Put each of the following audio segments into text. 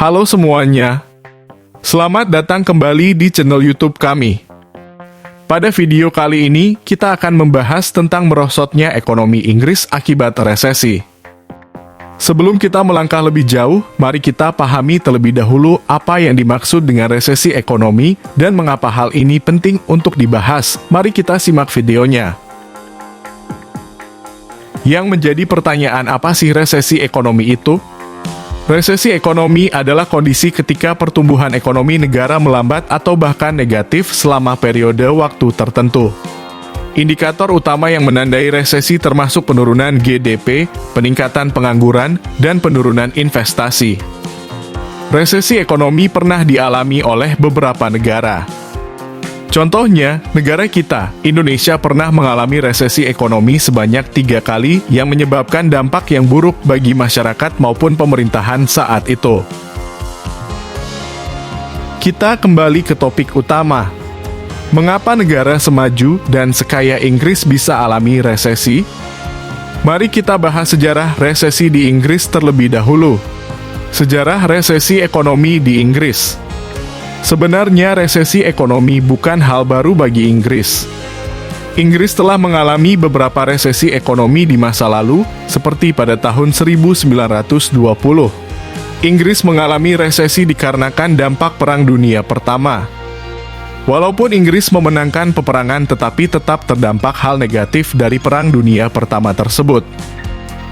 Halo semuanya, selamat datang kembali di channel YouTube kami. Pada video kali ini, kita akan membahas tentang merosotnya ekonomi Inggris akibat resesi. Sebelum kita melangkah lebih jauh, mari kita pahami terlebih dahulu apa yang dimaksud dengan resesi ekonomi dan mengapa hal ini penting untuk dibahas. Mari kita simak videonya. Yang menjadi pertanyaan, apa sih resesi ekonomi itu? Resesi ekonomi adalah kondisi ketika pertumbuhan ekonomi negara melambat atau bahkan negatif selama periode waktu tertentu. Indikator utama yang menandai resesi termasuk penurunan GDP, peningkatan pengangguran, dan penurunan investasi. Resesi ekonomi pernah dialami oleh beberapa negara. Contohnya, negara kita, Indonesia, pernah mengalami resesi ekonomi sebanyak 3 kali yang menyebabkan dampak yang buruk bagi masyarakat maupun pemerintahan saat itu. Kita kembali ke topik utama. Mengapa negara semaju dan sekaya Inggris bisa alami resesi? Mari kita bahas sejarah resesi di Inggris terlebih dahulu. Sejarah resesi ekonomi di Inggris. Sebenarnya resesi ekonomi bukan hal baru bagi Inggris. Inggris telah mengalami beberapa resesi ekonomi di masa lalu, seperti pada tahun 1920. Inggris mengalami resesi dikarenakan dampak Perang Dunia Pertama. Walaupun Inggris memenangkan peperangan, tetapi tetap terdampak hal negatif dari Perang Dunia Pertama tersebut.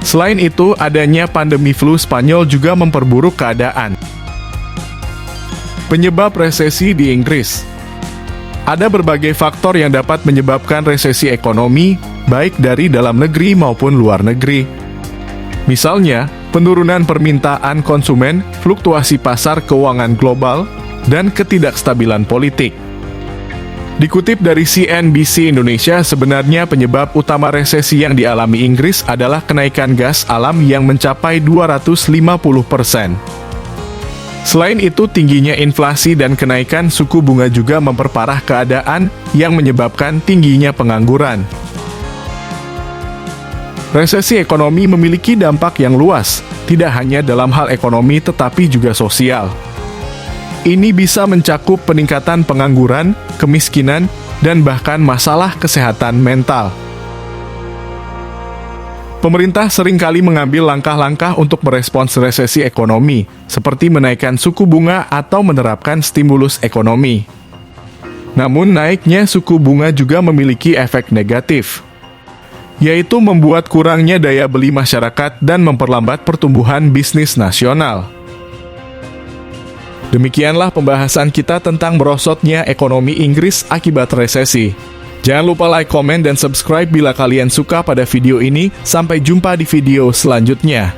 Selain itu, adanya pandemi flu Spanyol juga memperburuk keadaan. Penyebab resesi di Inggris. Ada berbagai faktor yang dapat menyebabkan resesi ekonomi, baik dari dalam negeri maupun luar negeri. Misalnya, penurunan permintaan konsumen, fluktuasi pasar keuangan global, dan ketidakstabilan politik. Dikutip dari CNBC Indonesia, sebenarnya penyebab utama resesi yang dialami Inggris adalah kenaikan gas alam yang mencapai 250%. Selain itu, tingginya inflasi dan kenaikan suku bunga juga memperparah keadaan yang menyebabkan tingginya pengangguran. Resesi ekonomi memiliki dampak yang luas, tidak hanya dalam hal ekonomi tetapi juga sosial. Ini bisa mencakup peningkatan pengangguran, kemiskinan, dan bahkan masalah kesehatan mental. Pemerintah seringkali mengambil langkah-langkah untuk merespons resesi ekonomi, seperti menaikkan suku bunga atau menerapkan stimulus ekonomi. Namun, naiknya suku bunga juga memiliki efek negatif, yaitu membuat kurangnya daya beli masyarakat dan memperlambat pertumbuhan bisnis nasional. Demikianlah pembahasan kita tentang merosotnya ekonomi Inggris akibat resesi. Jangan lupa like, komen, dan subscribe bila kalian suka pada video ini. Sampai jumpa di video selanjutnya.